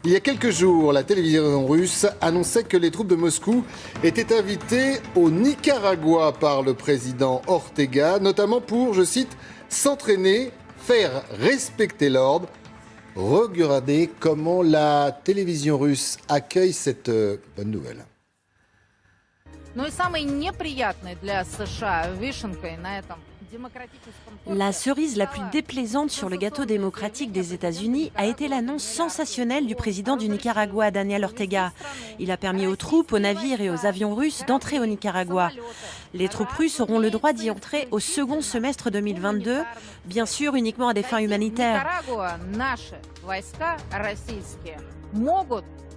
Il y a quelques jours, la télévision russe annonçait que les troupes de Moscou étaient invitées au Nicaragua par le président Ortega, notamment pour, je cite, s'entraîner, faire respecter l'ordre. Regardez comment la télévision russe accueille cette bonne nouvelle. Но и самой неприятной для США вишенкой на этом La cerise la plus déplaisante sur le gâteau démocratique des États-Unis a été l'annonce sensationnelle du président du Nicaragua, Daniel Ortega. Il a permis aux troupes, aux navires et aux avions russes d'entrer au Nicaragua. Les troupes russes auront le droit d'y entrer au second semestre 2022, bien sûr uniquement à des fins humanitaires.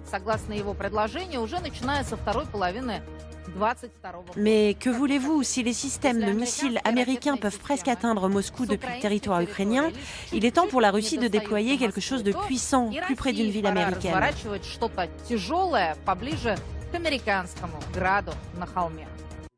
Согласно его предложению, уже начиная со второй половины 2022 года. Mais que voulez-vous, si les systèmes de missiles américains peuvent presque atteindre Moscou depuis le territoire ukrainien, il est temps pour la Russie de déployer quelque chose de puissant, plus près d'une ville américaine.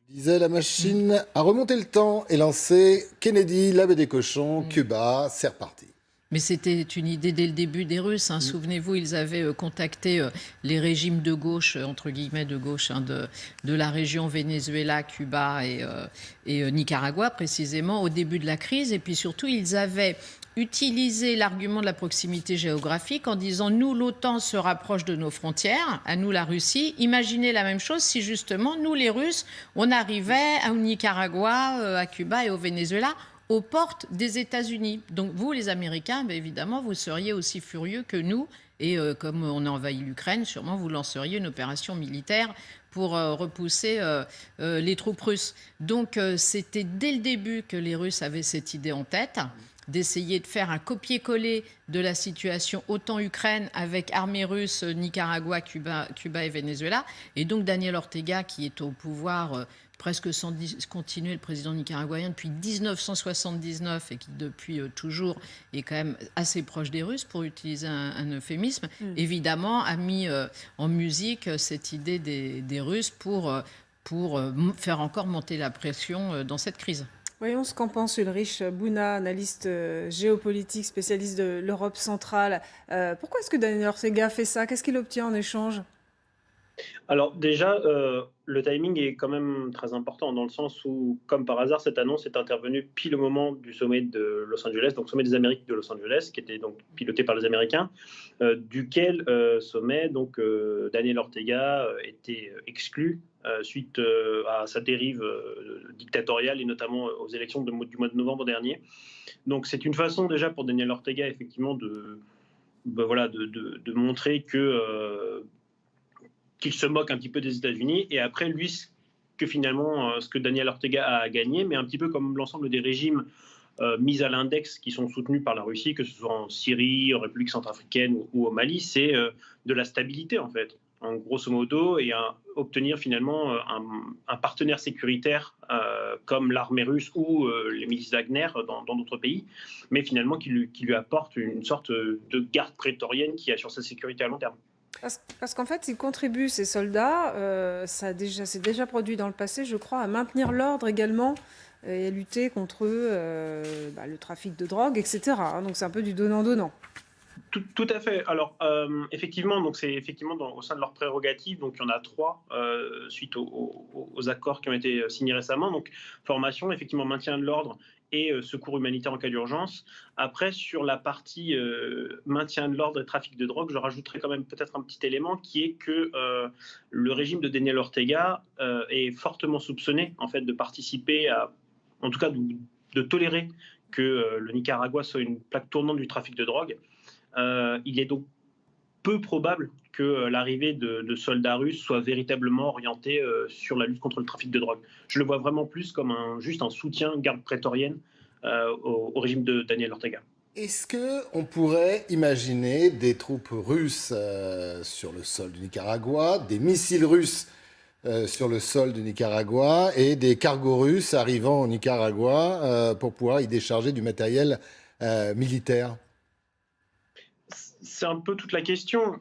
Disait la machine à remonter le temps et lancer Kennedy, la baie des cochons, Cuba, c'est reparti. Mais c'était une idée dès le début des Russes. Souvenez-vous, ils avaient contacté les régimes de gauche, entre guillemets de gauche, de la région Venezuela, Cuba et Nicaragua, précisément, au début de la crise. Et puis surtout, ils avaient utilisé l'argument de la proximité géographique en disant « nous, l'OTAN se rapproche de nos frontières, à nous la Russie. Imaginez la même chose si justement, nous les Russes, on arrivait au Nicaragua, à Cuba et au Venezuela » aux portes des États-Unis. Donc vous, les Américains, évidemment, vous seriez aussi furieux que nous. Et comme on a envahi l'Ukraine, sûrement vous lanceriez une opération militaire pour repousser les troupes russes. Donc c'était dès le début que les Russes avaient cette idée en tête, d'essayer de faire un copier-coller de la situation OTAN-Ukraine avec armée russe, Nicaragua, Cuba et Venezuela. Et donc Daniel Ortega, qui est au pouvoir presque sans discontinuer, le président nicaraguayen depuis 1979 et qui depuis toujours est quand même assez proche des Russes, pour utiliser un euphémisme, évidemment a mis en musique cette idée des Russes pour faire encore monter la pression dans cette crise. Voyons ce qu'en pense Ulrich Bouna, analyste géopolitique, spécialiste de l'Europe centrale. Pourquoi est-ce que Daniel Ortega fait ça? Qu'est-ce qu'il obtient en échange? Alors déjà, le timing est quand même très important dans le sens où, comme par hasard, cette annonce est intervenue pile au moment du sommet de Los Angeles, donc sommet des Amériques de Los Angeles, qui était donc piloté par les Américains, duquel sommet donc Daniel Ortega était exclu suite à sa dérive dictatoriale et notamment aux élections du mois de novembre dernier. Donc c'est une façon déjà pour Daniel Ortega effectivement de montrer que qu'il se moque un petit peu des États-Unis, et après, lui, ce que Daniel Ortega a gagné, mais un petit peu comme l'ensemble des régimes mis à l'index qui sont soutenus par la Russie, que ce soit en Syrie, en République centrafricaine ou au Mali, c'est de la stabilité, en fait, en grosso modo, et obtenir finalement un partenaire sécuritaire comme l'armée russe ou les milices Wagner dans d'autres pays, mais finalement qui lui apporte une sorte de garde prétorienne qui assure sa sécurité à long terme. Parce qu'en fait, ils contribuent, ces soldats, c'est déjà produit dans le passé, je crois, à maintenir l'ordre également et à lutter contre le trafic de drogue, etc. Donc c'est un peu du donnant-donnant. Tout à fait. Alors, effectivement, donc c'est effectivement au sein de leurs prérogatives. Donc, il y en a 3 suite aux accords qui ont été signés récemment. Donc, formation, effectivement, maintien de l'ordre et secours humanitaire en cas d'urgence. Après, sur la partie maintien de l'ordre et trafic de drogue, je rajouterais quand même peut-être un petit élément qui est que le régime de Daniel Ortega est fortement soupçonné en fait de participer en tout cas de tolérer que le Nicaragua soit une plaque tournante du trafic de drogue. Il est donc peu probable que l'arrivée de soldats russes soit véritablement orientée sur la lutte contre le trafic de drogue. Je le vois vraiment plus comme juste un soutien garde prétorienne au régime de Daniel Ortega. Est-ce qu'on pourrait imaginer des troupes russes sur le sol du Nicaragua, des missiles russes sur le sol du Nicaragua et des cargos russes arrivant au Nicaragua pour pouvoir y décharger du matériel militaire? C'est un peu toute la question.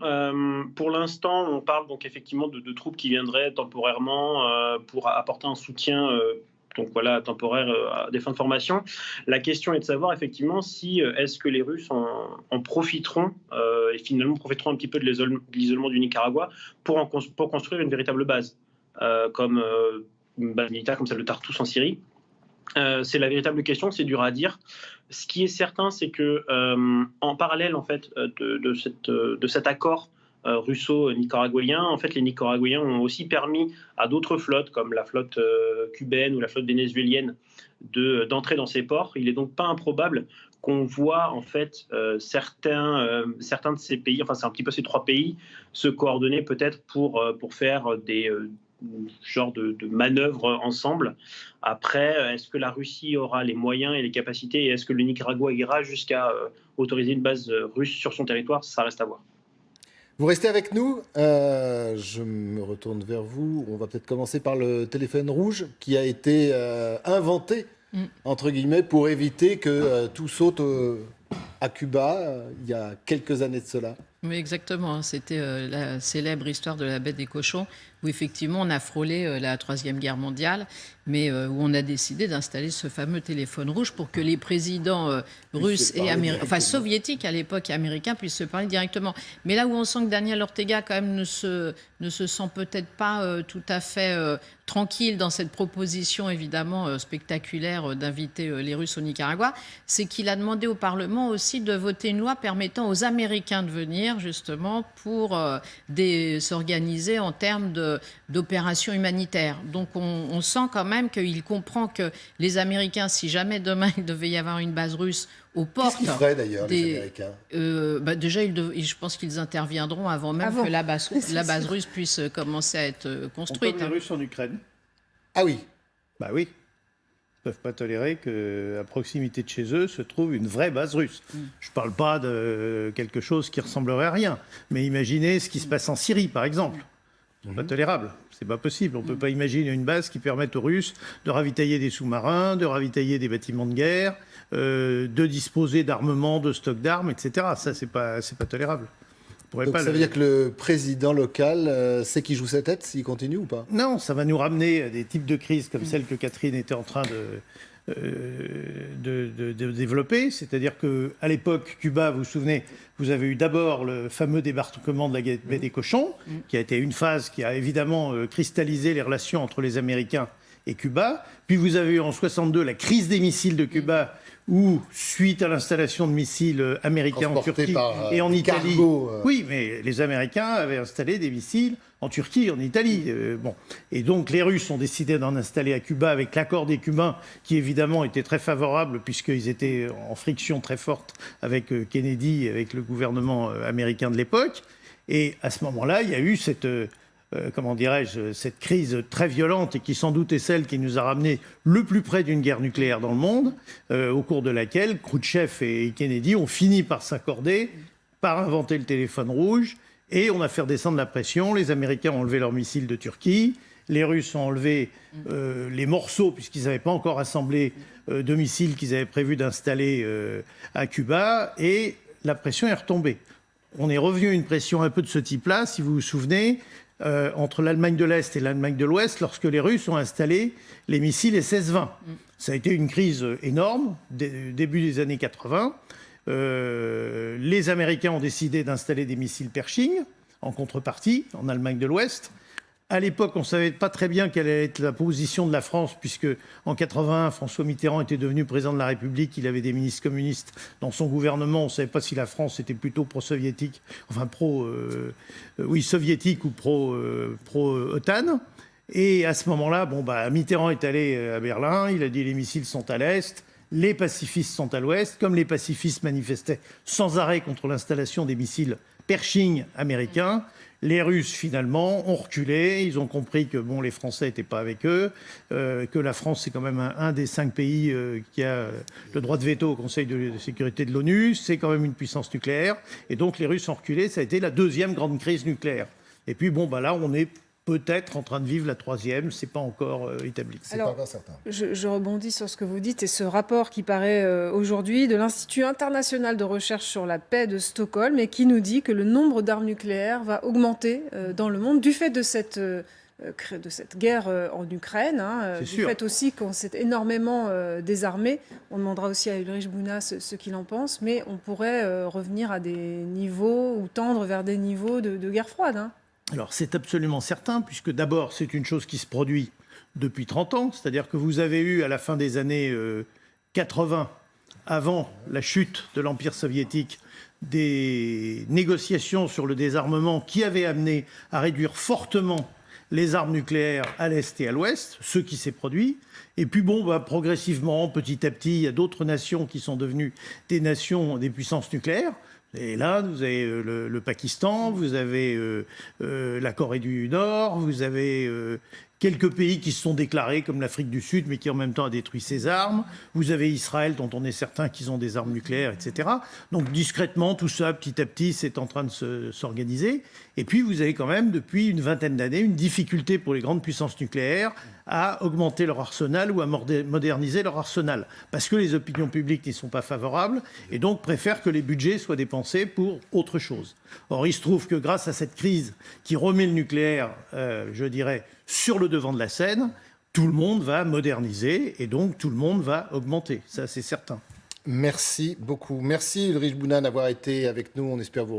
Pour l'instant, on parle donc effectivement de troupes qui viendraient temporairement pour apporter un soutien donc voilà, temporaire à des fins de formation. La question est de savoir effectivement si est-ce que les Russes en profiteront et finalement profiteront un petit peu de l'isolement du Nicaragua pour construire une véritable base, comme une base militaire comme celle de Tartus en Syrie. C'est la véritable question, c'est dur à dire. Ce qui est certain, c'est que en parallèle en fait de cet accord russo-nicaraguayen, en fait, les Nicaraguayens ont aussi permis à d'autres flottes, comme la flotte cubaine ou la flotte vénézuélienne, d'entrer dans ces ports. Il est donc pas improbable qu'on voit en fait certains de ces pays, enfin c'est un petit peu ces 3 pays, se coordonner peut-être pour faire des genre de manœuvres ensemble. Après, est-ce que la Russie aura les moyens et les capacités, et est-ce que le Nicaragua ira jusqu'à autoriser une base russe sur son territoire? Ça reste à voir. Vous restez avec nous. Je me retourne vers vous. On va peut-être commencer par le téléphone rouge qui a été inventé, entre guillemets, pour éviter que tout saute à Cuba il y a quelques années de cela. Oui, exactement. C'était la célèbre histoire de la baie des cochons, où effectivement on a frôlé la Troisième Guerre mondiale, mais où on a décidé d'installer ce fameux téléphone rouge pour que les présidents russes et soviétiques à l'époque et américains puissent se parler directement. Mais là où on sent que Daniel Ortega quand même ne se sent peut-être pas tout à fait tranquille dans cette proposition évidemment spectaculaire d'inviter les Russes au Nicaragua, c'est qu'il a demandé au Parlement aussi de voter une loi permettant aux Américains de venir justement pour s'organiser en termes d'opérations humanitaires. Donc on sent quand même qu'il comprend que les Américains, si jamais demain il devait y avoir une base russe aux portes... Qu'est-ce qu'ils feraient d'ailleurs, les Américains déjà, je pense qu'ils interviendront avant même que la base russe puisse commencer à être construite. Comme les Russes en Ukraine. Ah oui. Bah oui. Ils ne peuvent pas tolérer qu'à proximité de chez eux se trouve une vraie base russe. Je ne parle pas de quelque chose qui ressemblerait à rien, mais imaginez ce qui se passe en Syrie, par exemple. C'est pas tolérable, c'est pas possible. On ne peut pas imaginer une base qui permette aux Russes de ravitailler des sous-marins, de ravitailler des bâtiments de guerre, de disposer d'armements, de stocks d'armes, etc. Ça, c'est pas tolérable. Donc ça veut dire que le président local sait qui joue sa tête s'il continue ou pas? Non, ça va nous ramener à des types de crises comme celle que Catherine était en train de développer. C'est-à-dire qu'à l'époque, Cuba, vous vous souvenez, vous avez eu d'abord le fameux débarquement de la baie des Cochons, qui a été une phase qui a évidemment cristallisé les relations entre les Américains et Cuba. Puis vous avez eu en 1962 la crise des missiles de Cuba, où, suite à l'installation de missiles américains en Turquie et en Italie... Oui, mais les Américains avaient installé des missiles en Turquie et en Italie. Et donc les Russes ont décidé d'en installer à Cuba avec l'accord des Cubains, qui évidemment était très favorable, puisqu'ils étaient en friction très forte avec Kennedy et avec le gouvernement américain de l'époque. Et à ce moment-là, il y a eu cette crise très violente, et qui sans doute est celle qui nous a ramené le plus près d'une guerre nucléaire dans le monde, au cours de laquelle Khrouchtchev et Kennedy ont fini par s'accorder, par inventer le téléphone rouge, et on a fait redescendre la pression. Les Américains ont enlevé leurs missiles de Turquie, les Russes ont enlevé les morceaux, puisqu'ils n'avaient pas encore assemblé de missiles qu'ils avaient prévu d'installer à Cuba, et la pression est retombée. On est revenu à une pression un peu de ce type-là, si vous vous souvenez, entre l'Allemagne de l'Est et l'Allemagne de l'Ouest, lorsque les Russes ont installé les missiles SS-20. Ça a été une crise énorme, début des années 80. Les Américains ont décidé d'installer des missiles Pershing, en contrepartie, en Allemagne de l'Ouest. À l'époque, on ne savait pas très bien quelle allait être la position de la France, puisque en 81, François Mitterrand était devenu président de la République. Il avait des ministres communistes dans son gouvernement. On ne savait pas si la France était plutôt pro-soviétique, enfin soviétique ou pro-OTAN. Et à ce moment-là, Mitterrand est allé à Berlin. Il a dit les missiles sont à l'Est, les pacifistes sont à l'Ouest. Comme les pacifistes manifestaient sans arrêt contre l'installation des missiles Pershing américains, les Russes, finalement, ont reculé. Ils ont compris que les Français n'étaient pas avec eux, que la France, c'est quand même un des 5 pays qui a le droit de veto au Conseil de sécurité de l'ONU. C'est quand même une puissance nucléaire. Et donc, les Russes ont reculé. Ça a été la deuxième grande crise nucléaire. Et puis, là, on est peut-être en train de vivre la troisième. C'est pas encore établi. C'est pas encore certain. Je rebondis sur ce que vous dites et ce rapport qui paraît aujourd'hui de l'Institut international de recherche sur la paix de Stockholm, et qui nous dit que le nombre d'armes nucléaires va augmenter dans le monde du fait de cette de cette guerre en Ukraine, C'est du sûr. fait aussi qu'on s'est énormément désarmé. On demandera aussi à Ulrich Bouna ce qu'il en pense, mais on pourrait revenir à des niveaux ou tendre vers des niveaux de guerre froide. Alors c'est absolument certain, puisque d'abord c'est une chose qui se produit depuis 30 ans, c'est-à-dire que vous avez eu à la fin des années 80, avant la chute de l'Empire soviétique, des négociations sur le désarmement qui avaient amené à réduire fortement les armes nucléaires à l'Est et à l'Ouest, ce qui s'est produit. Et puis progressivement, petit à petit, il y a d'autres nations qui sont devenues des nations, des puissances nucléaires. Et là, vous avez le Pakistan, vous avez la Corée du Nord, vous avez quelques pays qui se sont déclarés, comme l'Afrique du Sud, mais qui en même temps a détruit ses armes. Vous avez Israël, dont on est certain qu'ils ont des armes nucléaires, etc. Donc discrètement, tout ça, petit à petit, c'est en train de s'organiser. Et puis, vous avez quand même, depuis une vingtaine d'années, une difficulté pour les grandes puissances nucléaires à augmenter leur arsenal ou à moderniser leur arsenal. Parce que les opinions publiques n'y sont pas favorables et donc préfèrent que les budgets soient dépensés pour autre chose. Or, il se trouve que grâce à cette crise qui remet le nucléaire, je dirais, sur le devant de la scène, tout le monde va moderniser et donc tout le monde va augmenter. Ça, c'est certain. Merci beaucoup. Merci Ulrich Bouna d'avoir été avec nous. On espère vous retrouver.